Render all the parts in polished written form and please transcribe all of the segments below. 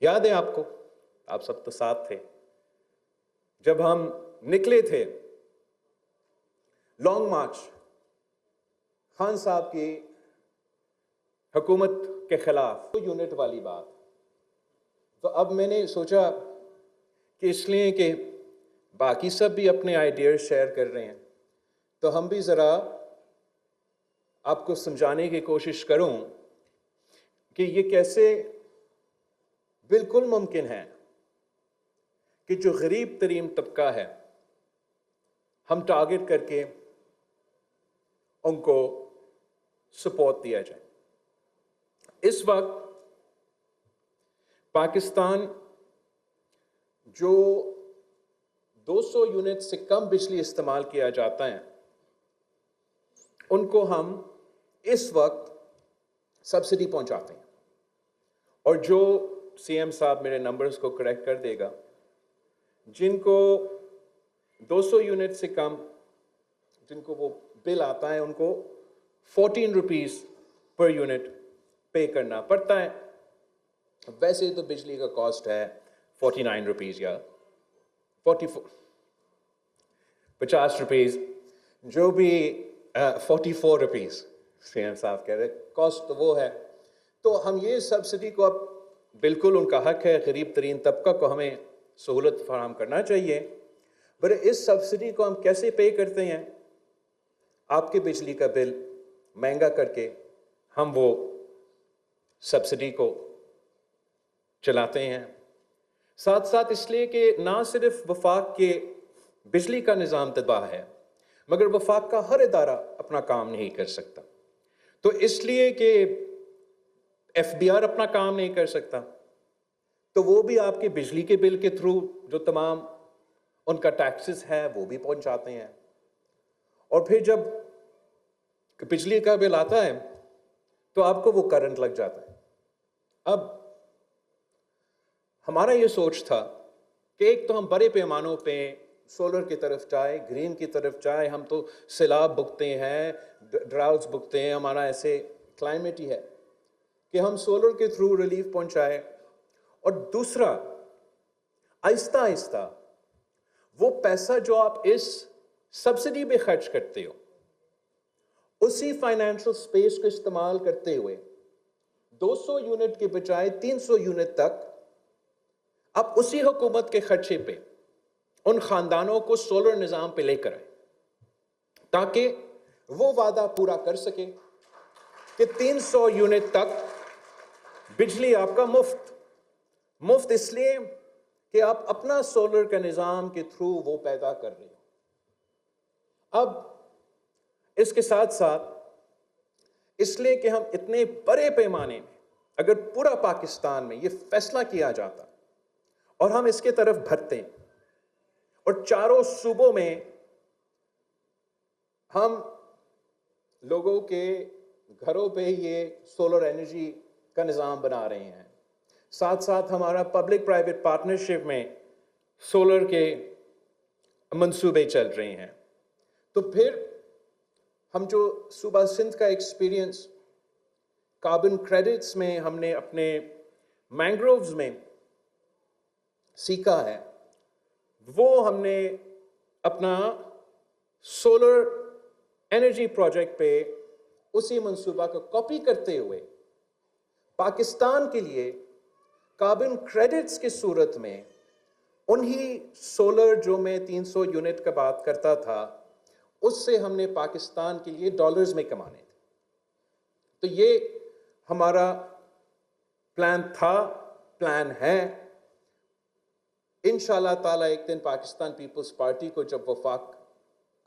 याद है आपको? आप सब तो साथ थे जब हम निकले थे लॉन्ग मार्च, खान साहब की हुकूमत के खिलाफ, तो यूनिट वाली बात। तो अब मैंने सोचा कि इसलिए कि बाकी सब भी अपने आइडियाज शेयर कर रहे हैं, तो हम भी ज़रा आपको समझाने की कोशिश करूं कि ये कैसे बिल्कुल मुमकिन है कि जो गरीब तरीन तबका है हम टारगेट करके उनको सपोर्ट दिया जाए। इस वक्त पाकिस्तान जो 200 यूनिट से कम बिजली इस्तेमाल किया जाता है उनको हम इस वक्त सब्सिडी पहुंचाते हैं, और जो सीएम साहब मेरे नंबर्स को करेक्ट कर देगा, जिनको 200 यूनिट से कम जिनको वो बिल आता है उनको 14 रुपीज़ पर यूनिट पे करना पड़ता है। वैसे तो बिजली का कॉस्ट है 49 रुपीज़ या 50 रुपीज़, जो भी 44 रुपीज़ सीएम साहब कह रहे, कॉस्ट तो वो है। तो हम ये सब्सिडी को, अब बिल्कुल उनका हक है, गरीब तरीन तबका को हमें सहूलत फराहम करना चाहिए, पर इस सब्सिडी को हम कैसे पे करते हैं? आपके बिजली का बिल महंगा करके हम वो सब्सिडी को चलाते हैं। साथ साथ इसलिए कि ना सिर्फ वफाक के बिजली का निज़ाम तबाह है, मगर वफाक का हर इदारा अपना काम नहीं कर सकता। तो इसलिए कि एफबीआर अपना काम नहीं कर सकता, तो वो भी आपके बिजली के बिल के थ्रू जो तमाम उनका टैक्सेस है वो भी पहुंचाते हैं। और फिर जब बिजली का बिल आता है तो आपको वो करंट लग जाता है। अब हमारा ये सोच था कि एक तो हम बड़े पैमानों पे सोलर की तरफ जाए, ग्रीन की तरफ जाए। हम तो सैलाब भुगते हैं, ड्राउट्स भुगते हैं, हमारा ऐसे क्लाइमेट ही है कि हम सोलर के थ्रू रिलीफ पहुंचाए। और दूसरा, आहिस्ता आहिस्ता वो पैसा जो आप इस सब्सिडी पे खर्च करते हो, उसी फाइनेंशियल स्पेस को इस्तेमाल करते हुए 200 यूनिट के बजाय 300 यूनिट तक आप उसी हुकूमत के खर्चे पे उन खानदानों को सोलर निज़ाम पे लेकर आए, ताकि वो वादा पूरा कर सके कि 300 यूनिट तक बिजली आपका मुफ्त इसलिए कि आप अपना सोलर का निज़ाम के थ्रू वो पैदा कर रहे हो। अब इसके साथ साथ इसलिए कि हम इतने बड़े पैमाने में, अगर पूरा पाकिस्तान में ये फैसला किया जाता और हम इसके तरफ भरते और चारों सूबों में हम लोगों के घरों पे ये सोलर एनर्जी का निज़ाम बना रहे हैं, साथ साथ हमारा पब्लिक प्राइवेट पार्टनरशिप में सोलर के मंसूबे चल रहे हैं, तो फिर हम जो सूबा सिंध का एक्सपीरियंस कार्बन क्रेडिट्स में हमने अपने मैंग्रोव्स में सीखा है, वो हमने अपना सोलर एनर्जी प्रोजेक्ट पे उसी मंसूबा को कॉपी करते हुए पाकिस्तान के लिए कार्बन क्रेडिट्स की सूरत में उन्हीं सोलर जो मैं 300 यूनिट का बात करता था, उससे हमने पाकिस्तान के लिए डॉलर्स में कमाने थे। तो ये हमारा प्लान था, प्लान है। इंशाअल्लाह ताला एक दिन पाकिस्तान पीपल्स पार्टी को जब वफाक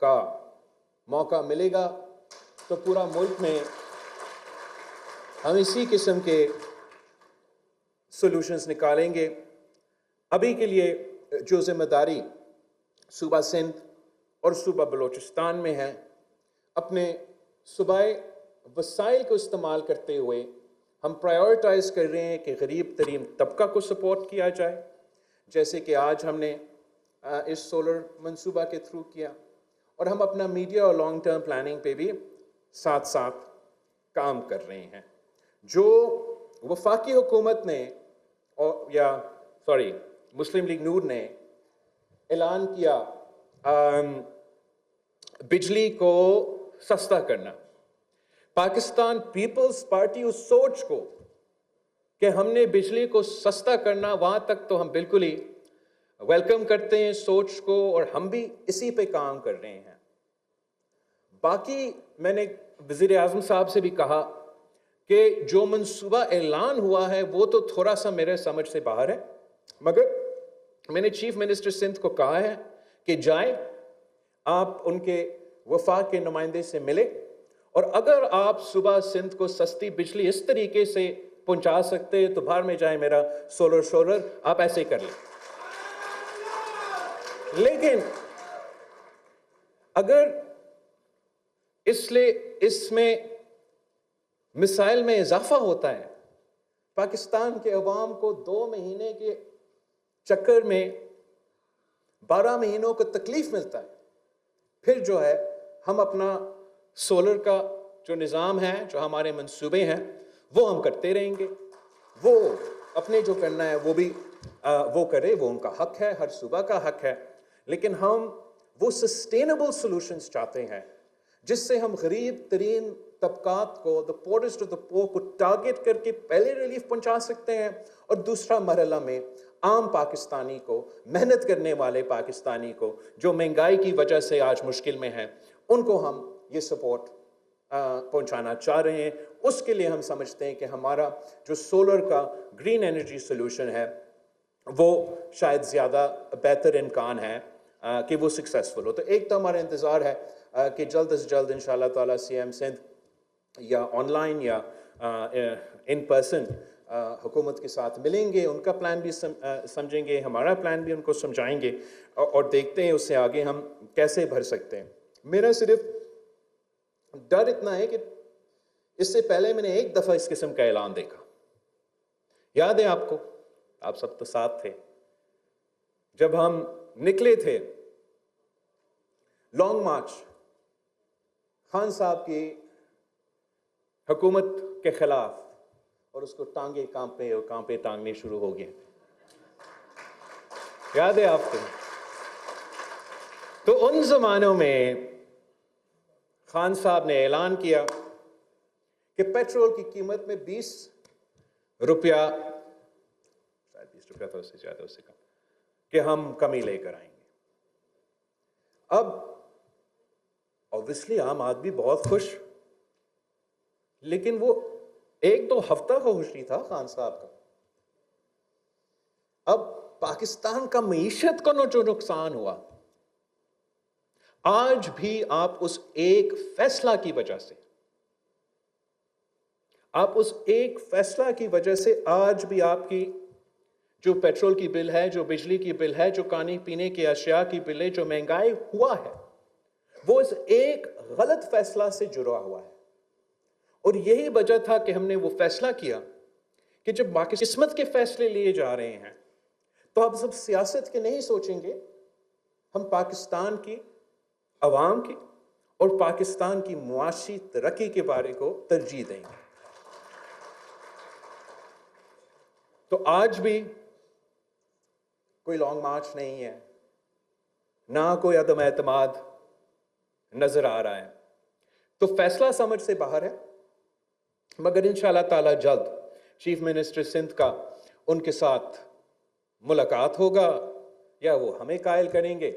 का मौका मिलेगा तो पूरा मुल्क में हम इसी किस्म के सॉल्यूशंस निकालेंगे। अभी के लिए जो जिम्मेदारी सूबा सिंध और सूबा बलूचिस्तान में है, अपने सूबाई वसाइल को इस्तेमाल करते हुए हम प्रायोरिटाइज कर रहे हैं कि गरीब तरीन तबका को सपोर्ट किया जाए, जैसे कि आज हमने इस सोलर मंसूबा के थ्रू किया, और हम अपना मीडिया और लॉन्ग टर्म प्लानिंग पे भी साथ साथ काम कर रहे हैं। जो वफाकी हुकूमत ने मुस्लिम लीग नून ने ऐलान किया बिजली को सस्ता करना। पाकिस्तान पीपल्स पार्टी उस सोच को कि हमने बिजली को सस्ता करना, वहां तक तो हम बिल्कुल ही वेलकम करते हैं सोच को, और हम भी इसी पे काम कर रहे हैं। बाकी मैंने वज़ीर आज़म साहब से भी कहा कि जो मंसूबा ऐलान हुआ है वो तो थोड़ा सा मेरे समझ से बाहर है, मगर मैंने चीफ मिनिस्टर सिंध को कहा है कि जाए, आप उनके वफाक के नुमाइंदे से मिले, और अगर आप सुबह सिंध को सस्ती बिजली इस तरीके से पहुंचा सकते हैं तो बाहर में जाए मेरा सोलर, आप ऐसे कर लें। लेकिन अगर इसमें मिसाइल में इजाफा होता है, पाकिस्तान के अवाम को 2 महीने के चक्कर में 12 महीनों को तकलीफ मिलता है, फिर जो है हम अपना सोलर का जो निज़ाम है, जो हमारे मंसूबे हैं, वो हम करते रहेंगे। वो अपने जो करना है वो भी वो करे, वो उनका हक है, हर सूबा का हक है। लेकिन हम वो सस्टेनेबल सॉल्यूशंस चाहते हैं जिससे हम गरीब तरीन तबकात को, द पोरेस्ट ऑफ द पोर को टारगेट करके पहले रिलीफ पहुंचा सकते हैं, और दूसरा मरहला में आम पाकिस्तानी को, मेहनत करने वाले पाकिस्तानी को, जो महंगाई की वजह से आज मुश्किल में है, उनको हम ये सपोर्ट पहुंचाना चाह रहे हैं। उसके लिए हम समझते हैं कि हमारा जो सोलर का ग्रीन एनर्जी सोल्यूशन है वो शायद ज़्यादा बेहतर इम्कान है कि वो सक्सेसफुल हो। तो एक तो हमारा इंतज़ार है कि जल्द से जल्द इंशाअल्लाह ताला CM सिंध या ऑनलाइन या इन पर्सन हुकूमत के साथ मिलेंगे, उनका प्लान भी समझेंगे, हमारा प्लान भी उनको समझाएंगे, और देखते हैं उससे आगे हम कैसे भर सकते हैं। मेरा सिर्फ डर इतना है कि इससे पहले मैंने एक दफ़ा इस किस्म का ऐलान देखा, याद है आपको, आप सब तो साथ थे, जब हम निकले थे लॉन्ग मार्च खान साहब की हुकूमत के खिलाफ, और उसको टांगे कांपे टांगने शुरू हो गए, याद है आपको? तो उन जमानों में खान साहब ने ऐलान किया कि पेट्रोल की कीमत में 20 रुपया, शायद 20 रुपया, तो उससे ज्यादा, उससे कम, कि हम कमी लेकर आएंगे। अब ऑब्वियसली आम आदमी बहुत खुश, लेकिन वो 1-2 हफ्ता का खुश नहीं था खान साहब का। अब पाकिस्तान का मईशत को जो नुकसान हुआ, आज भी आप उस एक फैसला की वजह से, आज भी आपकी जो पेट्रोल की बिल है, जो बिजली की बिल है, जो खाने पीने की अशिया की बिल है, जो महंगाई हुआ है, वो इस एक गलत फैसला से जुड़ा हुआ है। और यही वजह था कि हमने वो फैसला किया कि जब बाकी किस्मत के फैसले लिए जा रहे हैं तो आप सब सियासत के नहीं सोचेंगे, हम पाकिस्तान की अवाम की और पाकिस्तान की मुआशी तरक्की के बारे को तरजीह देंगे। तो आज भी कोई लॉन्ग मार्च नहीं है, ना कोई अदम एतमाद नजर आ रहा है, तो फैसला समझ से बाहर है। मगर इंशाअल्लाह ताला जल्द चीफ मिनिस्टर सिंध का उनके साथ मुलाकात होगा, या वो हमें कायल करेंगे,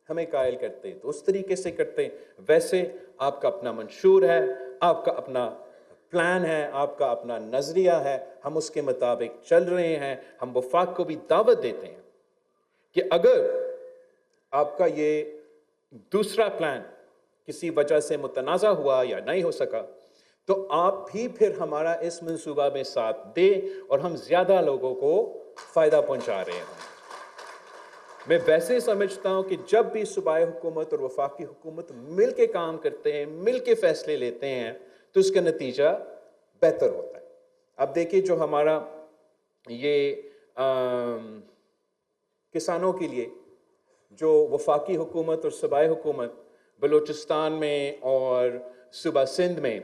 हमें कायल करते तो उस तरीके से करते। वैसे आपका अपना मंशूर है, आपका अपना प्लान है, आपका अपना नजरिया है, हम उसके मुताबिक चल रहे हैं। हम वफाक को भी दावत देते हैं कि अगर आपका ये दूसरा प्लान किसी वजह से मुतनाज़ा हुआ या नहीं हो सका, तो आप भी फिर हमारा इस मंसूबा में साथ दें और हम ज़्यादा लोगों को फ़ायदा पहुंचा रहे हैं। मैं वैसे समझता हूं कि जब भी सूबाई हुकूमत और वफाकी हुकूमत मिल के काम करते हैं, मिल के फैसले लेते हैं, तो उसका नतीजा बेहतर होता है। अब देखिए, जो हमारा ये किसानों के लिए जो वफाकी हुकूमत और सूबाई हुकूमत बलूचिस्तान में और सूबा सिंध में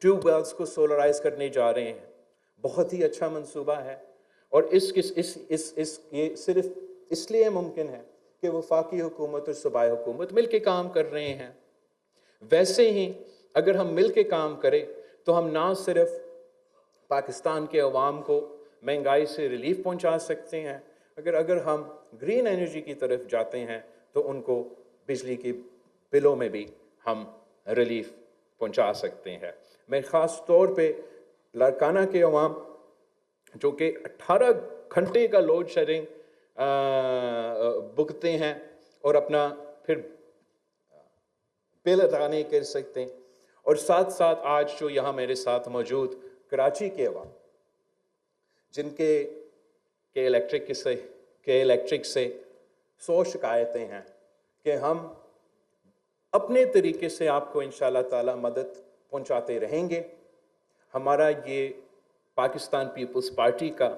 ट्यूबवेल्स को सोलराइज करने जा रहे हैं, बहुत ही अच्छा मंसूबा है। और ये सिर्फ इसलिए मुमकिन है कि वफाकी हुकूमत और सूबाई हुकूमत मिल के काम कर रहे हैं। वैसे ही अगर हम मिल के काम करें तो हम ना सिर्फ पाकिस्तान के अवाम को महंगाई से रिलीफ पहुंचा सकते हैं, अगर हम ग्रीन एनर्जी की तरफ जाते हैं तो उनको बिजली की बिलों में भी हम रिलीफ पहुंचा सकते हैं। मैं ख़ास तौर पे लाड़काना के अवाम जो कि 18 घंटे का लोड शेडिंग भुगतते हैं और अपना फिर बिल अदा नहीं कर सकते, और साथ साथ आज जो यहाँ मेरे साथ मौजूद कराची के अवाम जिनके इलेक्ट्रिक से 100 शिकायतें हैं कि हम अपने तरीके से आपको इंशाअल्लाह ताला मदद पहुंचाते रहेंगे। हमारा ये पाकिस्तान पीपल्स पार्टी का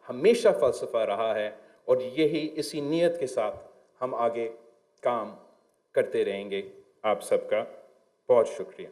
हमेशा फ़लसफ़ा रहा है और यही इसी नीयत के साथ हम आगे काम करते रहेंगे। आप सबका बहुत शुक्रिया।